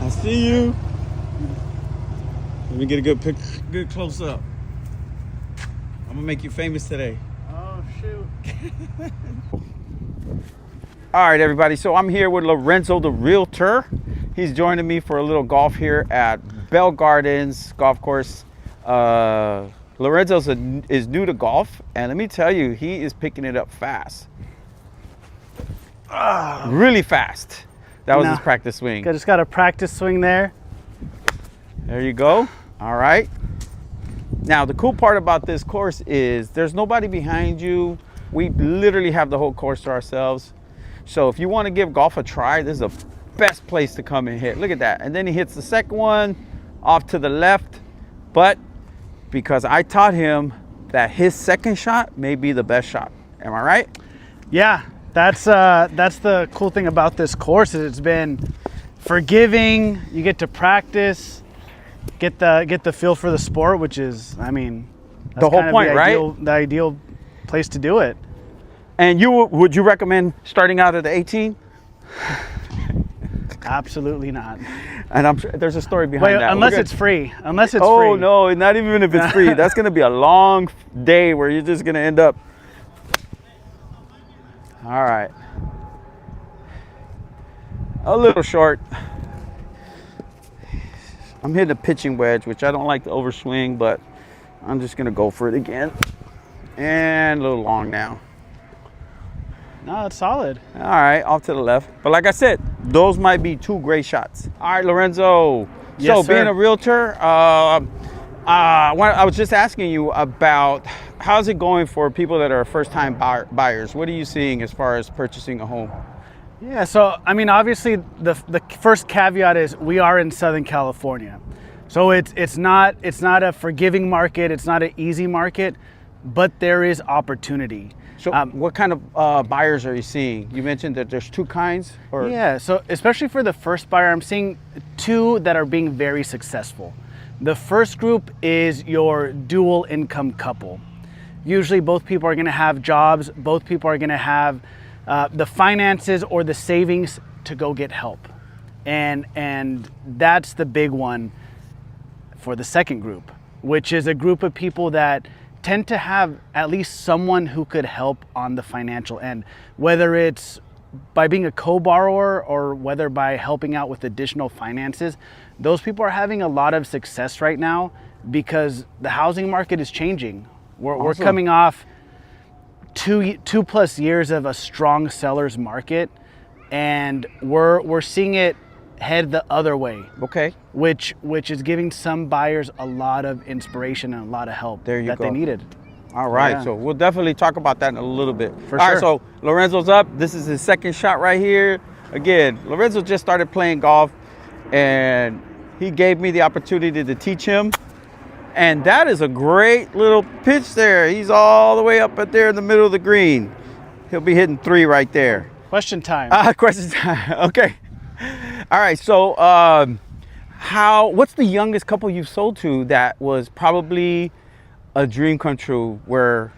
I see you. Let me get a good close up. I'm gonna make you famous today. Oh shoot. All right, everybody. So I'm here with Lorenzo, the realtor. He's joining me for a little golf here at Bell Gardens Golf Course. Lorenzo is new to golf, and let me tell you, he is picking it up fast. Really fast. That was his practice swing. I just got a practice swing there. There you go. All right. Now, the cool part about this course is there's nobody behind you. We literally have the whole course to ourselves. So if you want to give golf a try, this is the best place to come and hit. Look at that. And then he hits the second one off to the left. But because I taught him that his second shot may be the best shot. Am I right? Yeah, that's the cool thing about this course is it's been forgiving. You get to practice, get the feel for the sport, which is, I mean, that's the whole kind of point, right? The ideal place to do it. And would you recommend starting out at 18? Absolutely not. And I'm sure there's a story behind that. Unless it's free. Unless it's free. Oh no, not even if it's free. That's gonna be a long day where you're just gonna end up. All right. A little short. I'm hitting a pitching wedge, which I don't like to overswing, but I'm just gonna go for it again. And a little long now. No, it's solid. All right, off to the left. But like I said, those might be two great shots. All right, Lorenzo. Yes, so sir. being a realtor, I was just asking you about how's it going for people that are first-time buyers? What are you seeing as far as purchasing a home? Yeah, so I mean, obviously the first caveat is we are in Southern California. So it's not a forgiving market, it's not an easy market, but there is opportunity. So what kind of buyers are you seeing? You mentioned that there's two kinds? Or? Yeah, so especially for the first buyer, I'm seeing two that are being very successful. The first group is your dual income couple. Usually both people are gonna have jobs, both people are gonna have the finances or the savings to go get help. And that's the big one for the second group, which is a group of people that tend to have at least someone who could help on the financial end, whether it's by being a co-borrower or whether by helping out with additional finances. Those people are having a lot of success right now because the housing market is changing. We're coming off two plus years of a strong seller's market, and we're seeing it head the other way. Okay. Which is giving some buyers a lot of inspiration and a lot of help that they needed. All right, Yeah. so we'll definitely talk about that in a little bit. For All sure. right, so Lorenzo's up. This is his second shot right here. Again, Lorenzo just started playing golf, and he gave me the opportunity to teach him. And that is a great little pitch there. He's all the way up there in the middle of the green. He'll be hitting 3 right there. Question time. Question time. Okay. All right, so what's the youngest couple you've sold to that was probably a dream come true, where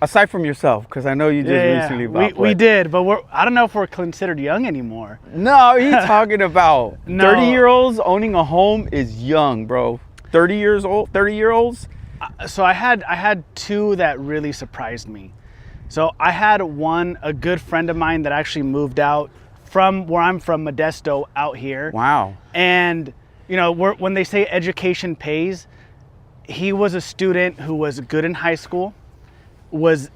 aside from yourself, because I know you just recently bought we did, but I don't know if we're considered young anymore. No, he's talking about No. 30-year-olds owning a home is young, bro. 30-year-olds. So I had two that really surprised me. So I had one, a good friend of mine that actually moved out from where I'm from, Modesto, out here. Wow. And you know, when they say education pays, he was a student who was good in high school, was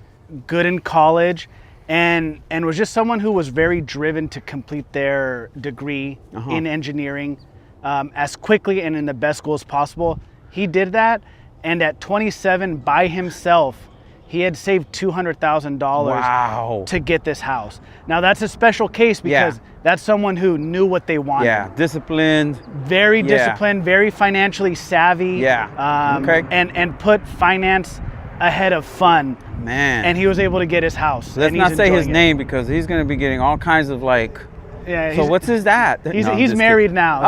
good in college, and was just someone who was very driven to complete their degree in engineering as quickly and in the best school as possible. He did that, and at 27 by himself, he had saved $200,000 to get this house. Now that's a special case because that's someone who knew what they wanted. Yeah, disciplined. Very disciplined, very financially savvy. Yeah. Okay. And put finance ahead of fun. Man. And he was able to get his house. Let's not say his name because he's going to be getting all kinds of like. Yeah. So what's his that? He's married now.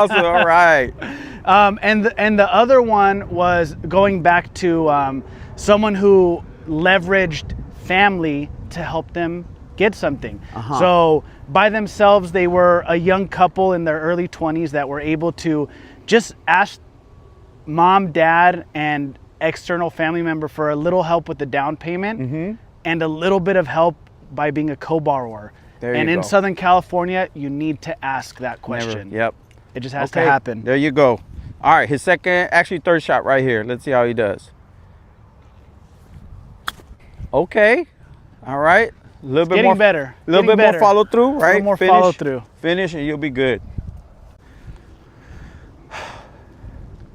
So. Oh, so, all right. And the other one was going back to someone who leveraged family to help them get something. So by themselves, they were a young couple in their early 20s that were able to just ask mom, dad, and external family member for a little help with the down payment and a little bit of help by being a co-borrower. And in Southern California, you need to ask that question. Yep. It just has to happen. There you go. All right, his second, actually third shot right here. Let's see how he does. Okay. All right. A little bit more better. A little bit more follow through, right? A little more follow through. Finish and you'll be good.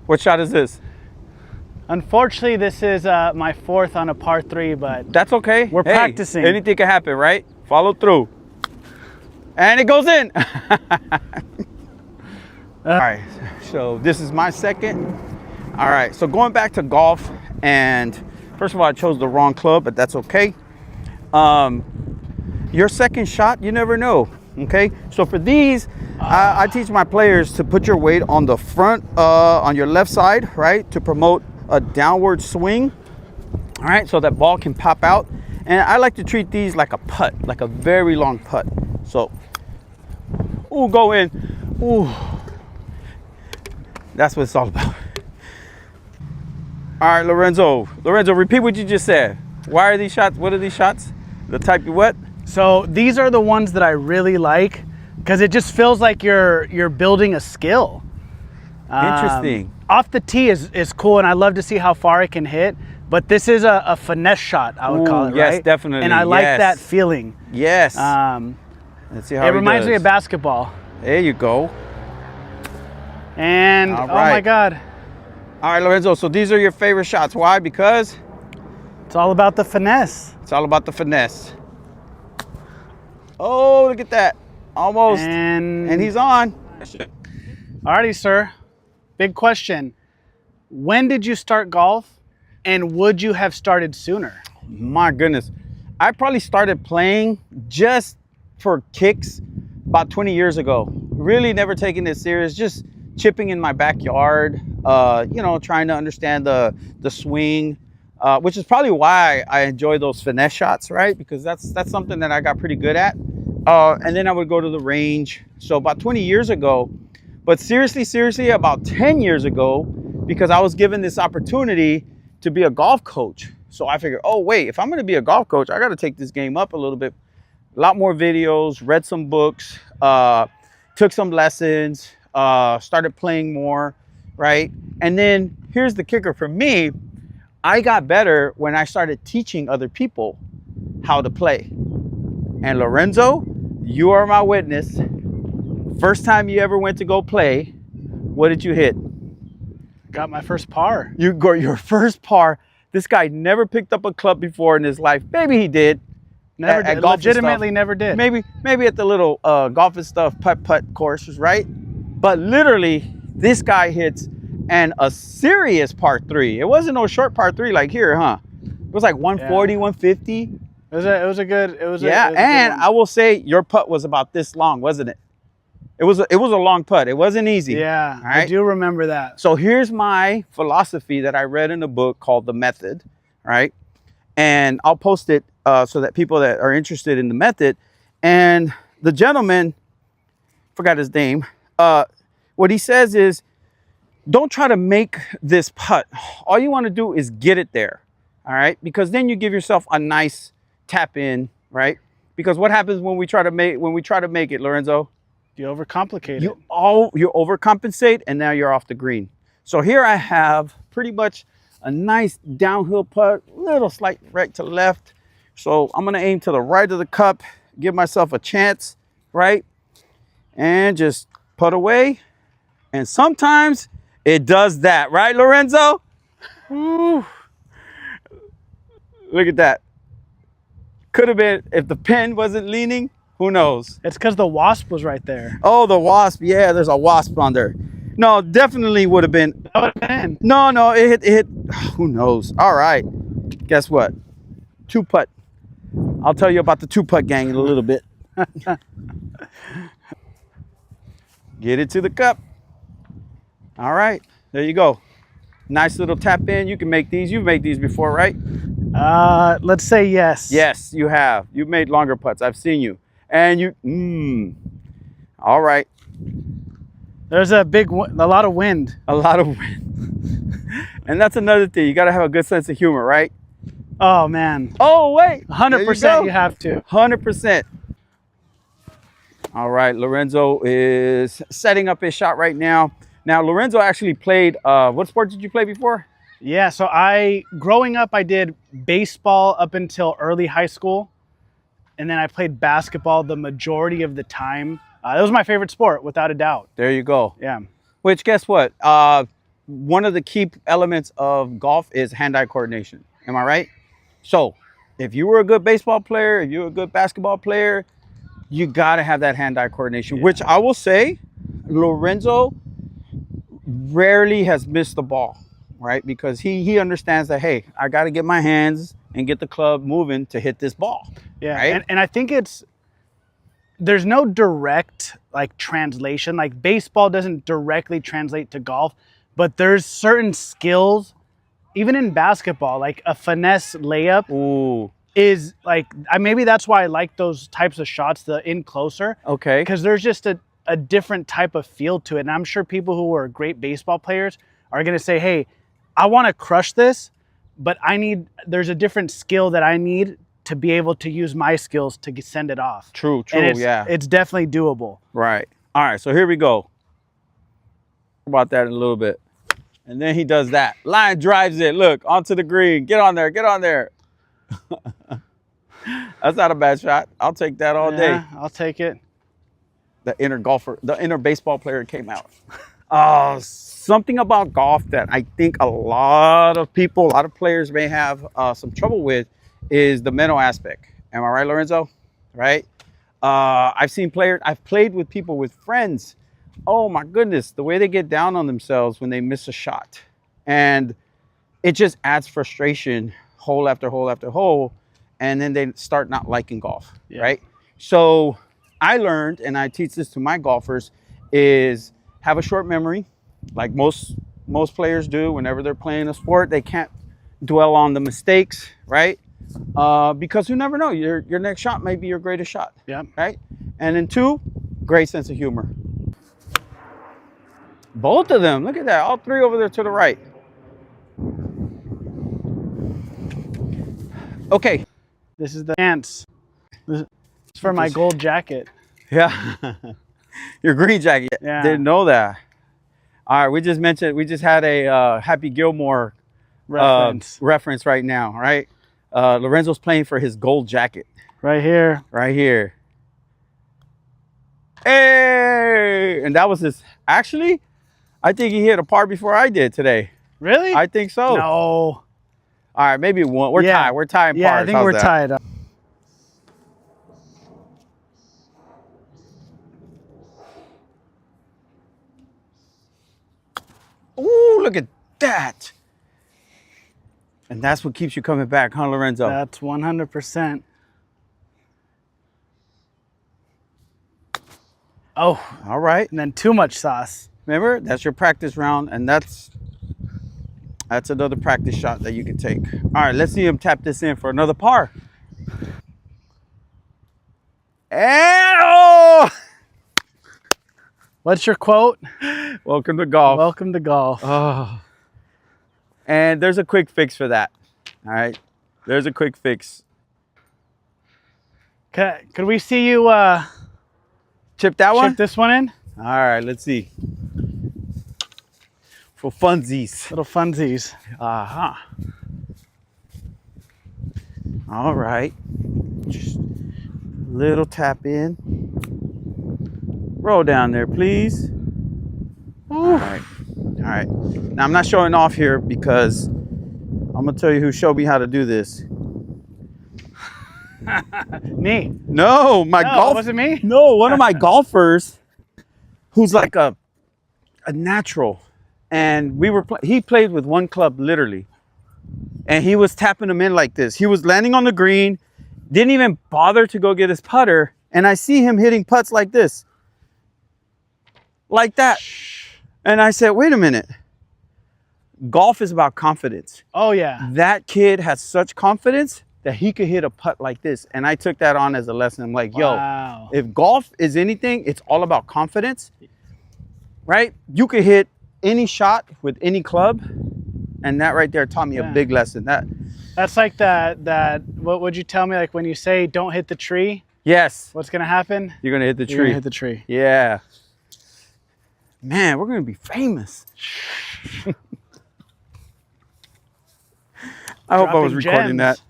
What shot is this? Unfortunately, this is my fourth on a par 3, but that's okay. We're practicing. Anything can happen, right? Follow through. And it goes in. All right, so this is my second. All right, so going back to golf, and first of all, I chose the wrong club, but that's okay. Your second shot, you never know, okay? So for these, I teach my players to put your weight on the front, on your left side, right? To promote a downward swing, all right? So that ball can pop out. And I like to treat these like a putt, like a very long putt. So, ooh, go in, ooh. That's what it's all about. All right, Lorenzo, repeat what you just said. Why are these shots, what are these shots? The type you what? So these are the ones that I really like because it just feels like you're building a skill. Interesting. Off the tee is cool, and I love to see how far it can hit. But this is a finesse shot, I would call it, yes, right? Definitely. And I like that feeling. Yes. Let's see how it reminds me of basketball. There you go. And oh my God. All right, Lorenzo, so these are your favorite shots. Why? Because? It's all about the finesse. It's all about the finesse. Oh, look at that. Almost. And he's on. Alrighty, sir. Big question. When did you start golf, and would you have started sooner? My goodness. I probably started playing just for kicks about 20 years ago. Really never taking it serious, just chipping in my backyard, you know, trying to understand the swing, which is probably why I enjoy those finesse shots, right? Because that's something that I got pretty good at. And then I would go to the range. So about 20 years ago, but seriously, about 10 years ago, because I was given this opportunity to be a golf coach. So I figured, oh wait, if I'm gonna be a golf coach, I gotta take this game up a little bit. A lot more videos, read some books, took some lessons, started playing more, right? And then here's the kicker for me. I got better when I started teaching other people how to play. And Lorenzo, you are my witness. First time you ever went to go play, what did you hit? Got my first par. You got your first par. This guy never picked up a club before in his life. Maybe he did. Never did. Legitimately never did. Maybe at the little golf and stuff putt courses, right? But literally, this guy hits a serious par 3. It wasn't no short par 3 like here, huh? It was like 140, 150. It was a good. And I will say your putt was about this long, wasn't it? It was a long putt. It wasn't easy. Yeah, right? I do remember that. So here's my philosophy that I read in a book called The Method, right? And I'll post it so that people that are interested in the method. And the gentleman, forgot his name, what he says is, don't try to make this putt. All you want to do is get it there, all right? Because then you give yourself a nice tap in, right? Because what happens when we try to make it, Lorenzo? You overcomplicate it. You overcompensate, and now you're off the green. So here I have pretty much a nice downhill putt, little slight right to left. So I'm gonna aim to the right of the cup, give myself a chance, right? And just putt away. And sometimes it does that, right, Lorenzo? Woo. Look at that. Could have been, if the pin wasn't leaning, who knows? It's because the wasp was right there. Oh, the wasp. Yeah, there's a wasp on there. No, definitely would have been. That would have been. No, it hit. Who knows? All right. Guess what? 2-putt. I'll tell you about the 2-putt gang in a little bit. Get it to the cup. All right. There you go. Nice little tap in. You can make these. You've made these before, right? Let's say yes. Yes, you have. You've made longer putts. I've seen you. And you, all right. There's a lot of wind. A lot of wind. And that's another thing. You got to have a good sense of humor, right? Oh, man. Oh, wait. 100% you have to. 100%. All right, Lorenzo is setting up his shot right now. Now, Lorenzo actually played, what sport did you play before? Yeah, so growing up, I did baseball up until early high school. And then I played basketball the majority of the time. That was my favorite sport, without a doubt. There you go. Yeah. Which, guess what? One of the key elements of golf is hand-eye coordination. Am I right? So, if you were a good baseball player, if you were a good basketball player, you got to have that hand-eye coordination, which I will say, Lorenzo rarely has missed the ball, right? Because he understands that, hey, I got to get my hands and get the club moving to hit this ball. Yeah, right? and I think there's no direct like translation. Like baseball doesn't directly translate to golf, but there's certain skills, even in basketball, like a finesse layup. Ooh. Is like, maybe that's why I like those types of shots, the in closer. Okay. Because there's just a different type of feel to it. And I'm sure people who are great baseball players are going to say, hey, I want to crush this, but there's a different skill that I need to be able to use my skills to send it off. True, And yeah. It's definitely doable. Right. All right, so here we go. About that in a little bit. And then he does that. Line drives it. Look, onto the green. Get on there. Get on there. That's not a bad shot. I'll take that all day. I'll take it. The inner baseball player came out. Something about golf that I think a lot of players may have some trouble with is the mental aspect. Am I right, Lorenzo? Right? I've played with people, with friends. Oh my goodness, the way they get down on themselves when they miss a shot. And it just adds frustration, hole after hole after hole. And then they start not liking golf, right? So I learned, and I teach this to my golfers, is have a short memory, like most players do. Whenever they're playing a sport, they can't dwell on the mistakes, right? Because you never know, your next shot may be your greatest shot, right? And then 2, great sense of humor. Both of them, look at that, all 3 over there to the right. Okay. This is the ants. This is for my gold jacket. Yeah. Your green jacket. Yeah. Didn't know that. All right, we just had a Happy Gilmore reference right now, right? Lorenzo's playing for his gold jacket. Right here. Right here. Hey! And that was actually, I think he hit a par before I did today. Really? I think so. No. All right, maybe 1. We're tied. We're tying pars. Yeah, I think we're tied. Ooh, look at that. And that's what keeps you coming back, huh, Lorenzo? That's 100%. Oh. All right. And then too much sauce. Remember, that's your practice round, and that's another practice shot that you can take. All right, let's see him tap this in for another par. And oh! What's your quote? Welcome to golf. Welcome to golf. Oh. And there's a quick fix for that. All right, there's a quick fix. Could we see you chip that one? Chip this one in? All right, let's see. For funsies. Little funsies. Uh-huh. All right. Just little tap in. Roll down there, please. All right. All right. Now, I'm not showing off here because I'm going to tell you who showed me how to do this. Me? No, my golf. Was it me? No, one of my golfers who's like a natural. And he played with one club, literally. And he was tapping them in like this. He was landing on the green, didn't even bother to go get his putter. And I see him hitting putts like this. Like that. And I said, wait a minute. golf is about confidence. Oh yeah. That kid has such confidence that he could hit a putt like this. And I took that on as a lesson. I'm like, Wow. yo, if golf is anything, it's all about confidence, right? You could hit any shot with any club. And that right there taught me a big lesson. That's like that, what would you tell me? Like when you say, don't hit the tree. Yes. What's going to happen? You're going to hit the tree. You're going to hit the tree. Yeah. Man, we're going to be famous. I hope I was recording that.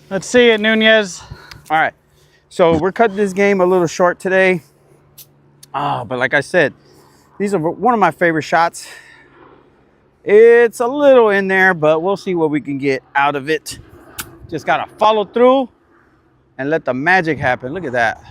Let's see it, Nunez. All right. So we're cutting this game a little short today. But like I said, these are one of my favorite shots. It's a little in there, but we'll see what we can get out of it. Just got to follow through and let the magic happen. Look at that.